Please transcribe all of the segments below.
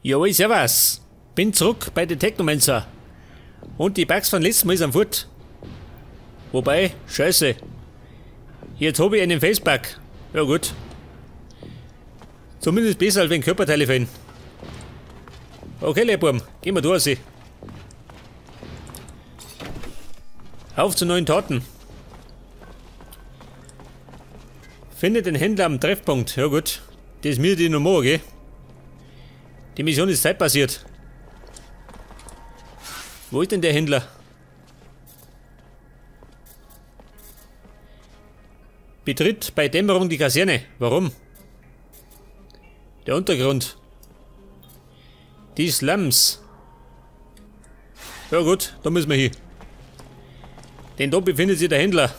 Jawohl, servus. Bin zurück bei den Technomancer. Und die Bugs von letztem Mal sind fort. Wobei, scheiße. Jetzt habe ich einen Facepack. Ja gut. Zumindest besser als wenn Körperteile fehlen. Okay, Lehrbuben, gehen wir durch. Auf zu neuen Taten. Finde den Händler am Treffpunkt. Ja gut. Das ist mir die Nummer, gell? Die Mission ist zeitbasiert. Wo ist denn der Händler? Betritt bei Dämmerung die Kaserne. Warum? Der Untergrund. Die Slums. Ja gut, da müssen wir hin. Denn da befindet sich der Händler.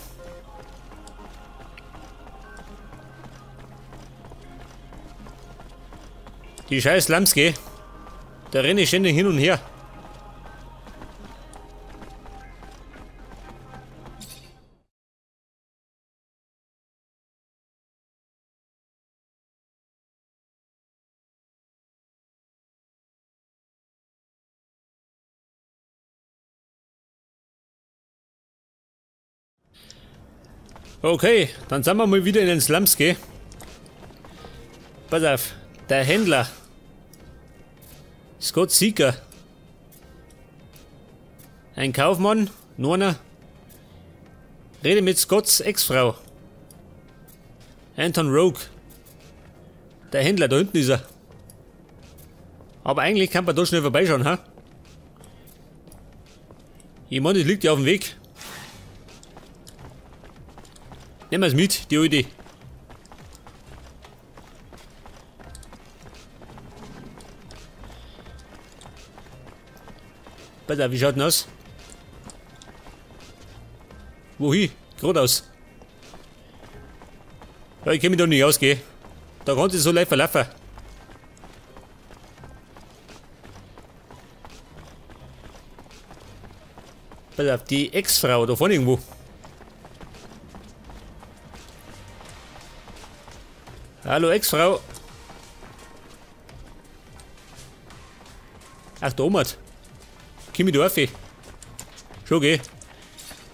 Die scheiß Slums, gell? Da renne ich ständig hin und her. Okay, dann sind wir mal wieder in den Slums, gell? Pass auf, der Händler. Scott Seeker. Ein Kaufmann, nur einer. Rede mit Scotts Exfrau. Anton Rogue. Der Händler, da hinten ist er. Aber eigentlich kann man da schnell vorbeischauen, ha? Ich meine, das liegt ja auf dem Weg. Nehmen wir es mit, die alte. Pass auf, wie schaut denn aus? Wohin? Geradeaus. Ja, ich kann mich da nicht ausgehen. Da kann sich so leicht verlaufen. Pass auf, die Exfrau, da vorne irgendwo. Hallo Exfrau. Ach, da oben. Komm ich da rauf. Schon geh.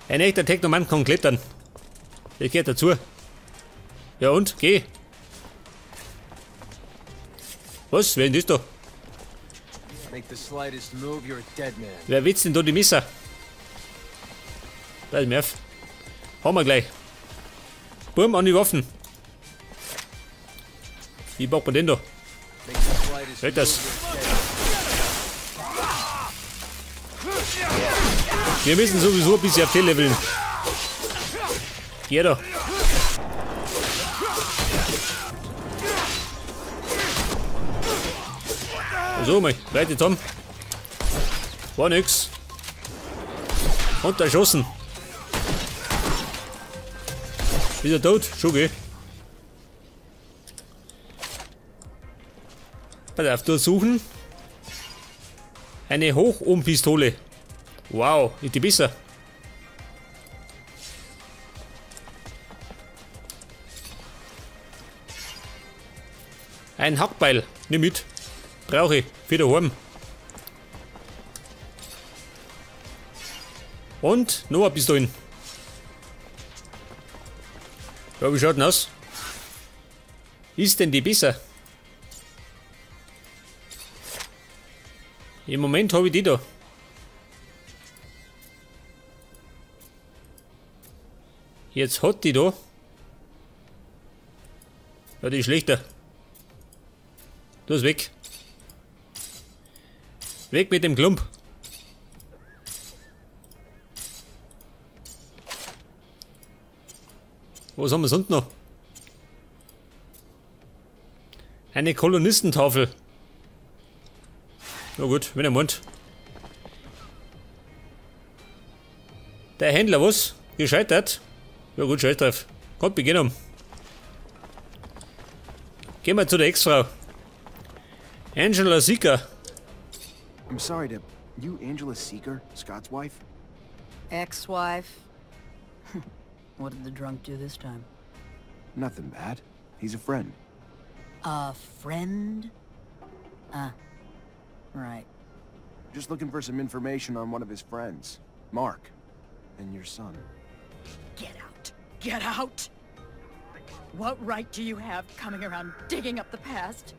Ein echter Technomancer kann klettern. Das gehört dazu. Ja und? Geh. Was? Wer ist das da? Wer will's denn da die Messer? Pass mir auf. Haben wir gleich. Bumm, an die Waffen. Wie macht man den da? Hört das? Wir müssen sowieso ein bisschen auf T leveln. Geh da. So mal, weiter zusammen. War nix. Und erschossen. Ist er tot? Schon geh. Pass auf, durchsuchen. Eine Hochohmpistole. Wow, ist die besser. Ein Hackbeil. Nimm mit. Brauche ich. Für daheim. Und noch ein Pistolen. Ja, wie schaut denn aus? Ist denn die besser? Im Moment habe ich die da. Jetzt hat die da. Ja, die ist schlechter. Du ist weg. Weg mit dem Klump. Was haben wir sonst noch? Eine Kolonistentafel. Na gut, wenn er meint. Der Händler, was? Gescheitert? Ja gut, scheiß drauf. Kommt, beginnen. Gehen wir zu der Exfrau. Angela Seeker. I'm sorry to... You Angela Seeker, Scott's wife? Ex-wife? What did the drunk do this time? Nothing bad. He's a friend. A friend? Right. Just looking for some information on one of his friends, Mark, and your son. Get out. Get out! What right do you have coming around digging up the past?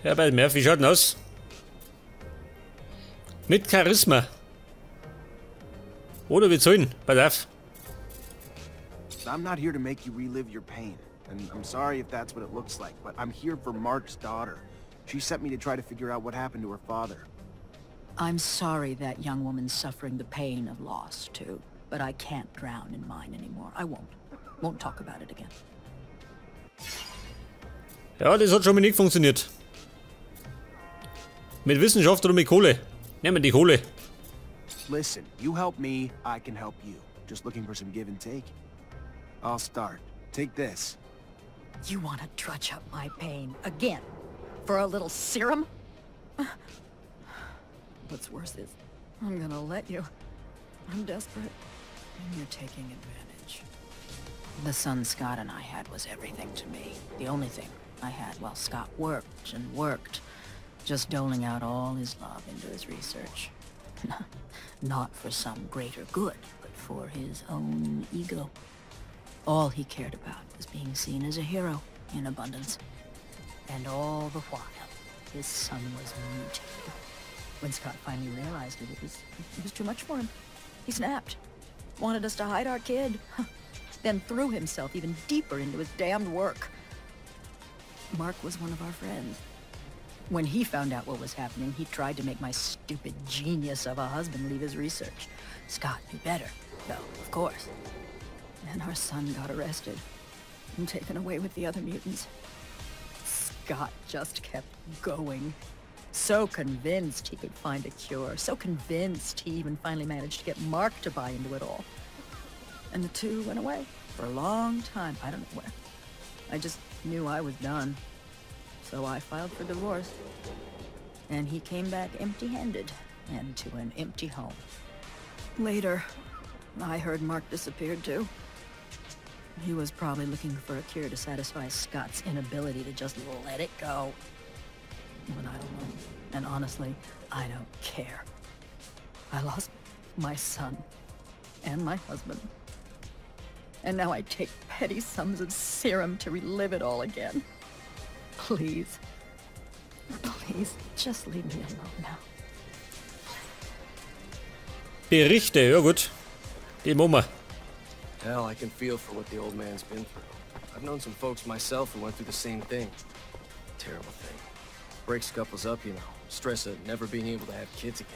Ja, bei Murphy, wie schaut denn aus? Mit Charisma. Oder wir zahlen. Pass auf. I'm not here to make you relive your pain, and I'm sorry if that's what it looks like, but I'm here for Mark's daughter. She sent me to try to figure out what happened to her father. I'm sorry that young woman's suffering the pain of loss, too. But I can't drown in mine anymore. I won't. Won't talk about it again. Ja, das hat schon mal nicht funktioniert. Mit Wissenschaft oder mit Kohle? Nehmen wir die Kohle. Listen, you help me, I can help you. Just looking for some give and take. I'll start. Take this. You want to trudge up my pain again? For a little serum? What's worse is, I'm gonna let you. I'm desperate. And you're taking advantage. The son Scott and I had was everything to me. The only thing I had while Scott worked and worked. Just doling out all his love into his research. Not for some greater good, but for his own ego. All he cared about was being seen as a hero in abundance. And all the while, his son was mutated. When Scott finally realized it, it was too much for him. He snapped. Wanted us to hide our kid. Then threw himself even deeper into his damned work. Mark was one of our friends. When he found out what was happening, he tried to make my stupid genius of a husband leave his research. Scott knew better, though, of course. Then our son got arrested and taken away with the other mutants. Scott just kept going. So convinced he could find a cure. So convinced he even finally managed to get Mark to buy into it all. And the two went away for a long time. I don't know where. I just knew I was done. So I filed for divorce. And he came back empty-handed and to an empty home. Later, I heard Mark disappeared too. He was probably looking for a cure to satisfy Scott's inability to just let it go. But I don't know. And honestly, I don't care. I lost my son and my husband. And now I take petty sums of serum to relive it all again. Please. Please, just leave me alone now. Berichte, ja gut. Die machen wir. Hell, I can feel for what the old man's been through. I've known some folks myself who went through the same thing. Terrible thing. Breaks couples up, you know. Stress of never being able to have kids again.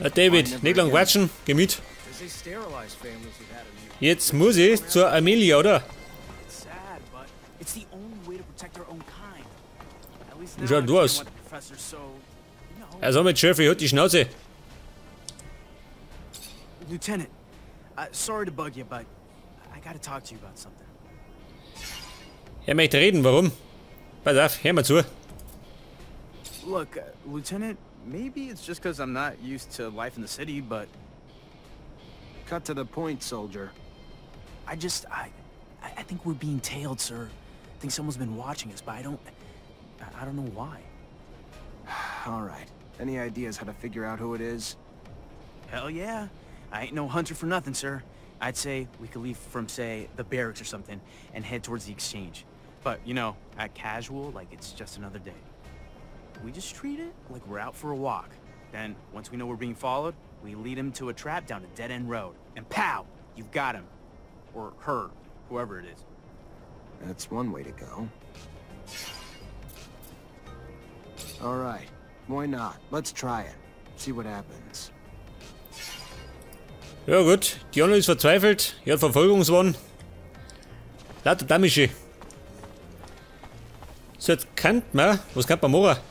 Ja, David, nicht lang quatschen, Gemüt. They sterilize families who've had a mutant. Jetzt muss ich zur Amelia, oder? It's sad, but it's the only way to protect our own kind. At least Wie now I schaut du aus? understand what the professor's so, you know. Also mit Sheriff, halt die Schnauze. Lieutenant, sorry to bug you, but I gotta talk to you about something. Er möchte reden, warum? Pass auf, hör mal zu. Look, Lieutenant, maybe it's just because I'm not used to life in the city, but Cut to the point, soldier. I think we're being tailed, sir. I think someone's been watching us, but I don't know why. All right. Any ideas how to figure out who it is? Hell yeah. I ain't no hunter for nothing, sir. I'd say we could leave from, say, the barracks or something and head towards the exchange. But, you know, act casual, like it's just another day. We just treat it like we're out for a walk. Then, once we know we're being followed, we lead him to a trap down a dead-end road. And pow! You've got him. Or her. Whoever it is. That's one way to go. All right. Why not? Let's try it. See what happens. Ja gut, die andere ist verzweifelt. Er hat Verfolgungswahn. Lauter Damische. So, jetzt kann man... Was kann man machen?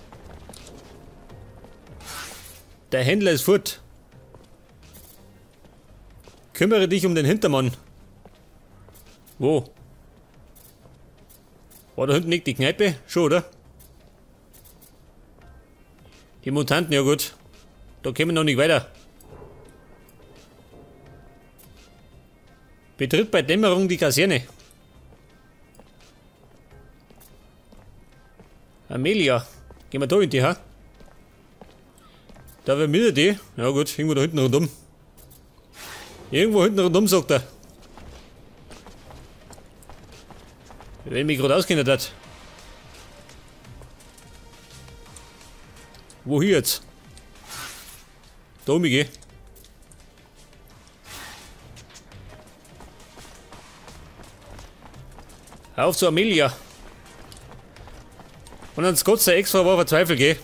Der Händler ist fort. Kümmere dich um den Hintermann. Wo? War da hinten nicht die Kneipe? Schon, oder? Die Mutanten, ja gut. Da kommen wir noch nicht weiter. Betritt bei Dämmerung die Kaserne. Amelia. Gehen wir da in die, ha? Da wäre wieder die. Ja gut, irgendwo da hinten rundum. Irgendwo hinten rundum, sagt er. Wenn mich gerade auskennt hat. Wo hier jetzt? Da um ich geh. Auf zu Amelia. Und ans Gott sei Exfrau war verzweifelt, gell?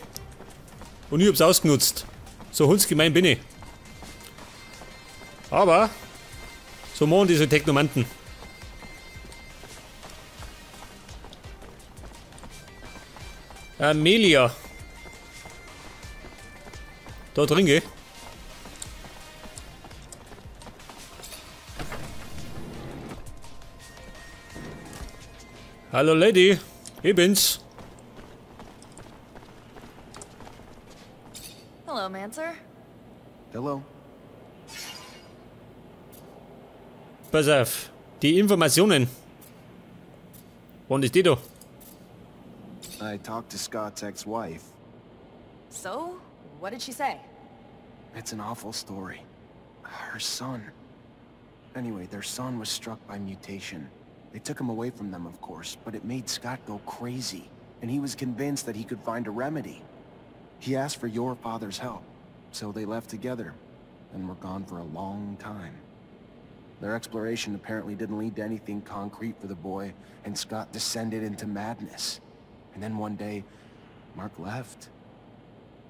Und ich hab's ausgenutzt. So hundsgemein bin ich. Aber so machen diese Technomanten. Amelia. Da drin, gell? Hallo Lady, ich bin's. Hello, Mancer. Hello? Pass auf, die Informationen. Wann ist die da? I talked to Scott's ex-wife. So, what did she say? It's an awful story. Her son. Anyway, their son was struck by mutation. They took him away from them, of course, but it made Scott go crazy, and he was convinced that he could find a remedy. He asked for your father's help, so they left together, and were gone for a long time. Their exploration apparently didn't lead to anything concrete for the boy, and Scott descended into madness. And then one day, Mark left.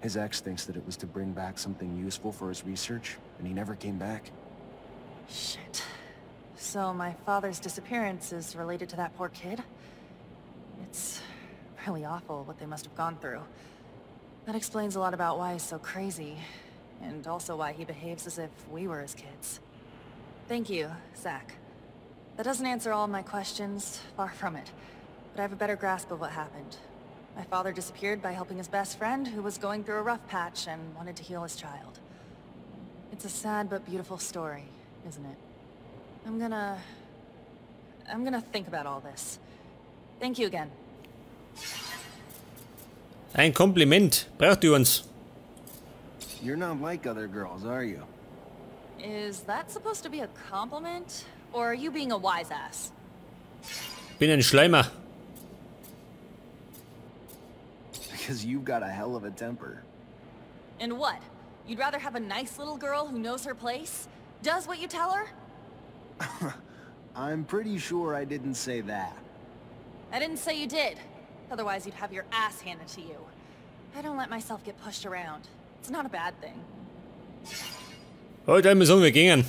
His ex thinks that it was to bring back something useful for his research, and he never came back. Shit. So my father's disappearance is related to that poor kid? It's really awful what they must have gone through. That explains a lot about why he's so crazy, and also why he behaves as if we were his kids. Thank you, Zach. That doesn't answer all of my questions, far from it, but I have a better grasp of what happened. My father disappeared by helping his best friend, who was going through a rough patch and wanted to heal his child. It's a sad but beautiful story, isn't it? I'm gonna think about all this. Thank you again. Ein Kompliment. Braucht ihr uns? You're not like other girls, are you? Is that supposed to be a compliment? Or are you being a wise ass? Bin ein Schleimer. Because you've got a hell of a temper. And what? You'd rather have a nice little girl who knows her place? Does what you tell her? I'm pretty sure I didn't say that. I didn't say you did. Otherwise you'd have your ass handed to you. I don't let myself get pushed around. It's not a bad thing. Heute einmal sagen wir gehen.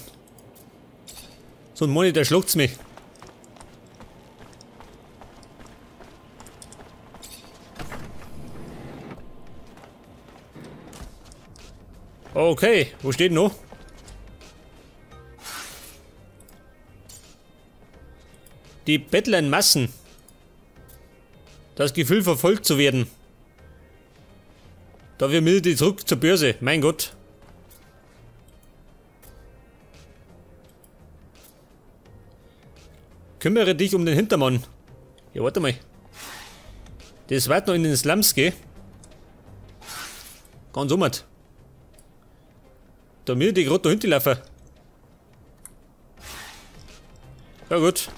So ein Monitor schluckt's mich. Okay, wo steht noch? Die Bettler in Massen. Das Gefühl, verfolgt zu werden. Dafür will die zurück zur Börse. Mein Gott. Kümmere dich um den Hintermann. Ja, warte mal. Das wird noch in den Slums, gell? Ganz umhat. Da mir die gerade da hinten laufen. Ja gut.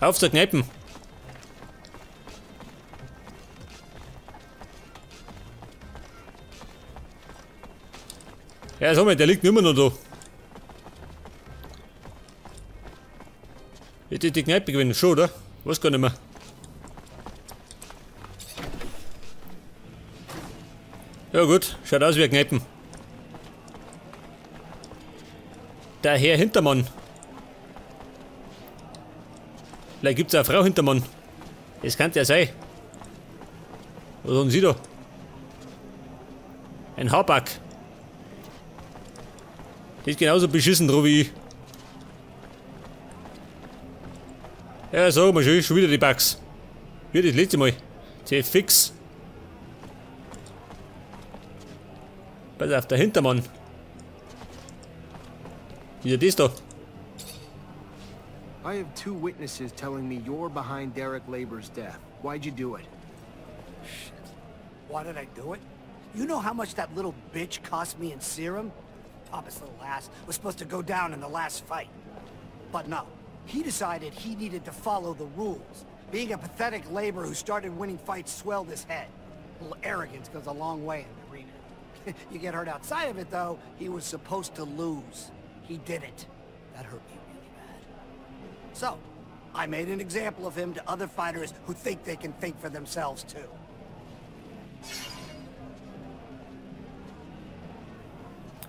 Auf zur Kneipen. Ja, sag mal, der liegt immer noch da. Wird die Kneipe gewinnen? Schon, oder? Weiß gar nicht mehr. Ja gut, schaut aus wie ein Kneipen. Der Herr Hintermann. Vielleicht gibt es eine Frau Hintermann. Das kann ja sein. Was haben Sie da? Ein Haarback. Die ist genauso beschissen drauf wie ich. Ja, sag mal schön, schon wieder die Bugs. Wie das letzte Mal. Sehr fix. Pass auf, der Hintermann. Wieder das da. I have two witnesses telling me you're behind Derek Labor's death. Why'd you do it? Shit. Why did I do it? You know how much that little bitch cost me in serum? Papa's little ass was supposed to go down in the last fight. But no, he decided he needed to follow the rules. Being a pathetic laborer who started winning fights swelled his head. A little arrogance goes a long way in the arena. You get hurt outside of it, though, he was supposed to lose. He did it. That hurt me really bad. So, I made an example of him to other fighters who think they can think for themselves, too.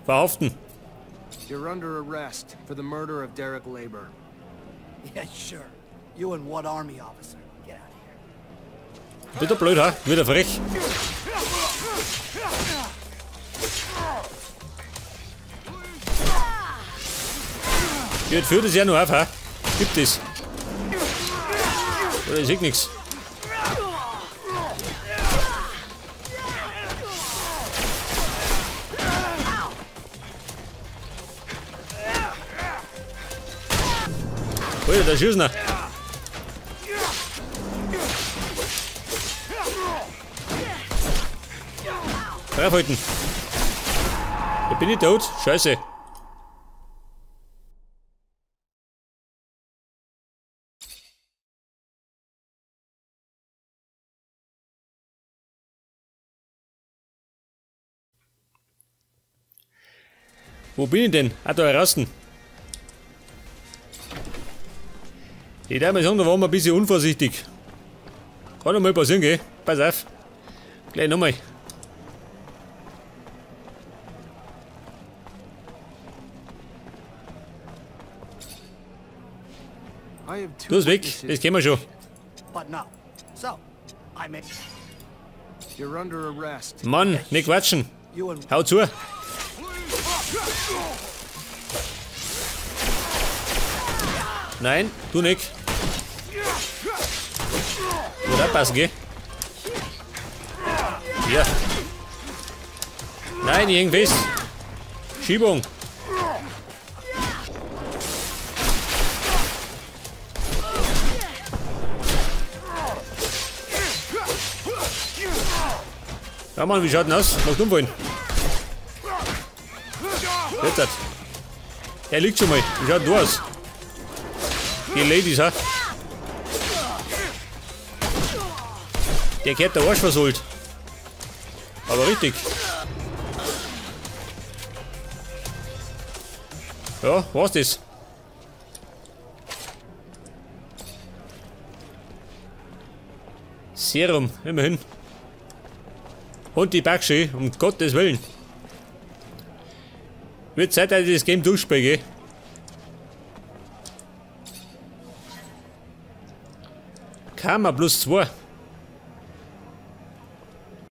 Verhaften. You're under arrest for the murder of Derek Labor. Yeah, sure. You and what army officer? Get out of here. Wieder blöd, ha? Wieder frech. Jetzt führt es ja nur auf, ha? Gibt es. Oder ich sehe nichts. Alter, da schießt er. Draufhalten. Da bin ich tot. Scheiße. Wo bin ich denn? Ah, da draußen. Ich darf mal sagen, da waren wir ein bisschen unvorsichtig. Kann noch mal passieren, gell? Pass auf. Gleich nochmal. Du bist weg, das kennen wir schon. Mann, nicht quatschen. Hau zu. Nein, du nicht. Wird auch passen, gell? Ja. Nein, ich häng fest. Schiebung. Ja, Mann, wie schaut denn aus? Macht umfallen. Jetzt. Er liegt schon mal. Wie schaut denn du aus? Die Ladies, ha? Der gehört der Arsch versohlt. Aber richtig. Ja, war's das? Serum, immerhin. Und die Backsche, um Gottes Willen. Wird Zeit, dass ich das Game durchspiele, gell? Karma +2.